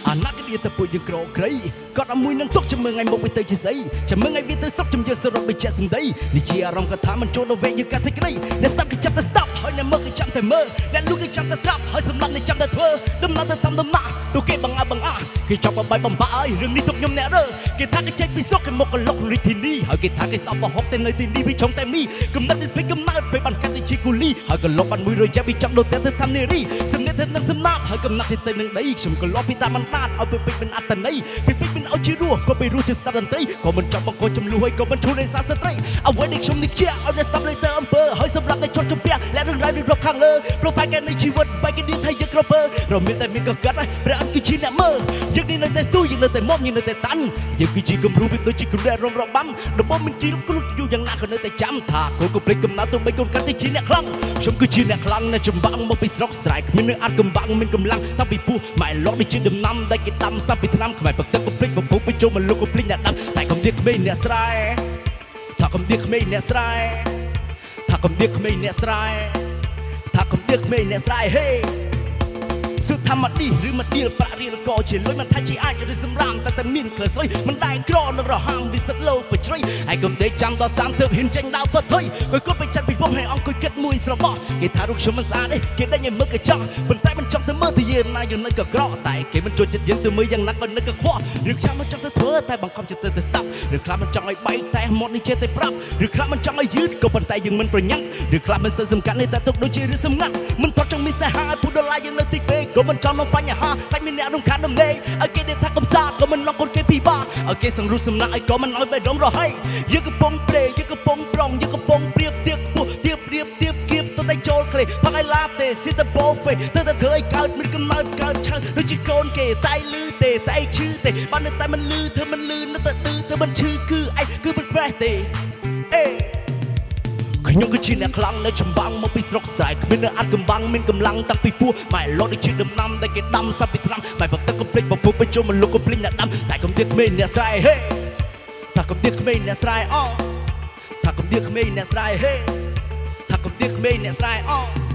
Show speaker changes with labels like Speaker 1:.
Speaker 1: អាណាគេទៅពុយយើងក្រក្រៃគាត់ឲ្យមួយនឹងទុកចាំមើងថ្ងៃមុខវាទៅជាស្អីចាំមើងថ្ងៃវាទៅសុខចាំយើងសរុបបញ្ជាក់សម្ដីនេះជាអារម្មណ៍កថាមិនចូលដល់វែងយើងកាត់សេចក្ដីអ្នកស្ដាប់គេចាប់តែស្ដាប់ហើយអ្នកមើលគេចាប់តែមើលអ្នកលូកគេចាប់តែត្រាប់ហើយសម្រាប់អ្នកចាប់តែធ្វើដំណើរទៅតាមដំណាក់ទូគេបង្អាគេចាប់បបាយបំបាអើយរឿងនេះទុកខ្ញុំអ្នករើគេថាគេចេញពីស្រុកគេមកកលុករាជធានីហើយគេថាគេស្អប់បោះហុកតែនៅទីនេះវាចង់តែមីកំណត់ពីកំណើតពេលបានកាត់ទៅជាគូលីហើយកលុកបាន100យ៉ាប់វាចាប់ដូចតែទៅតាមនារីសំនេះទៅនឹងសំណាប់ហើយកំណត់ទៅនឹងដីខ្ញុំកលុកពីតាមបណ្ដាតឲ្យពេកមិនអត្តន័យពេកមិនឲ្យជារស់ក៏ពេលរស់ជាស្ដាប់តន្ត្រីក៏មិនចាប់មកកូនចំនួនហើយក៏មិនឈួនរសាស្ត្រីអ្វីដែលខ្ញុំនេះជាឲ្យតែស្ដាប់លេទៅអំពើហើយសម្រាប់តែជន់ជំពះและរឿងរ៉ាវរបស់ខាងលើប្របែកគេនៃជីវិតបែកគេនេះថាយើងក្រពើរមានតែមានកកាត់ព្រះអង្គគឺជាអ្នកមើលយើងនេះនៅតែស៊ូយើងនៅតែមុំយើងនៅតែតាន់យើងគឺជាគំរូពីដូចជាគ្រូដែលរងរបាំដំបូងមានជីរុកគ្រូយូរយ៉ាងណាក៏នៅតែចាំថាកូនកុំភ្លេចកំណត់ទៅបីកូនកាត់ទៅជាអ្នកខ្លាំងខ្ញុំគឺជាអ្នកខ្លាំងនៅចម្បាំងមកពីស្រុកស្រែគ្មាននៅអាចកំបាំងមានកម្លាំងតាំងពីពោះម៉ែលោកដូចជាដំណាំដែលគេដាំសាប់ពីឆ្នាំខ្មែរទឹកកុំភ្លេចបំពុះទៅចូលមកលោកកុំភ្លេចអ្នកដាំតែកុំទៀតក្មេងអ្នកស្រែថាកុំទៀតក្មេងអ្នកស្រែថាកុំទៀតក្មេងអ្នកស្រែថាកុំទៀតក្មេងអ្នកស្រែហេសុទ្ធធម្មទីឬមកឌីលប្រាក់រៀលក៏ជាលុយមិនថាជាអាចឬសម្រាមតែមានក្លិនស្អុយមិនដែលក្រនឹងរហាំវិសិទ្ធលោបជ្រៃហើយកុំដេកចាំដល់សាមទើបហ៊ានចេញដើរផុតថុយក៏គាត់ទៅចាត់ពីពុំឲ្យអង្គុយគិតមួយស្របោះគេថារូបខ្ញុំមិនស្អាតទេគេដេញឲ្យមើលកញ្ចក់ប៉ុន្តែមិនចង់ទៅមើលទៅយើងណាយើងនៅក៏ក្រក់តែគេមិនចូលចិត្តយើងទៅមើលយ៉ាងណាក៏នៅក៏ខ្វក់ឬចាំមិនចង់ទៅធ្វើតែបង្ខំចិត្តទៅស្ដាប់ឬខ្លះមិនចង់ឲ្យបែកតែមាត់នេះចេះតែប្រាប់ឬខ្លះមិនចង់ឲ្យយឺតក៏ប៉ុន្តែយើងមិនប្រញាប់ឬខ្លះមិនសូវសំខាន់នេះតែទុកដូចជារឿងសម្ងាត់មិនតោះចង់មានស្នេហាឲ្យពុះដុល្លារយើងនៅទីពេកក៏មិនចង់នៅបញ្ហាតែមានអ្នករំខានដំណេកឲ្យគេថាកំសាក៏មិនឡងកូនគេពិបាកឲ្យគេសង្រុះសំណាក់ឲ្យក៏មិនឲ្យបេះដូងរហ័យយើងកំពុងព្រេយើងកំពុងប្រងយើងកំពុងព្រៀបទៀបពោះទៀបព្រៀបទៀបគៀបទៅតែចូលក្លេផឹកឲ្យឡាទេស៊ីទៅបោហ្វេទៅតែធ្វើឲ្យកើតមិនកំណើតកើតឆៅដូចជាកូនគេតែលឺទេតែឯងឈឺទេបានតែមិនលឺធ្វើមិនលឺនៅតែឌឺធ្វើមិនឈឺគឺឯងគឺមិនប្រេះទេអេខ្ញុំគឺជាអ្នកខ្លាំងនៅចម្បាំងមកពីស្រុកស្រែគ្មាននៅអាចកំបាំងមានកម្លាំងតាំងពីពោះម៉ែលោកដូចជាដំណាំដែលគេដាំសាប់ពីឆ្នាំម៉ែបើទឹកកុំភ្លេចបំពុះបញ្ចូលមកលោកកុំភ្លេចអ្នកដាំតែកុំទៀតក្មេងអ្នកស្រែហេថាកុំទៀតក្មេងអ្នកស្រែអូថាកុំទៀតក្មេងអ្នកស្រែហេថាកុំទៀតក្មេងអ្នកស្រែអូ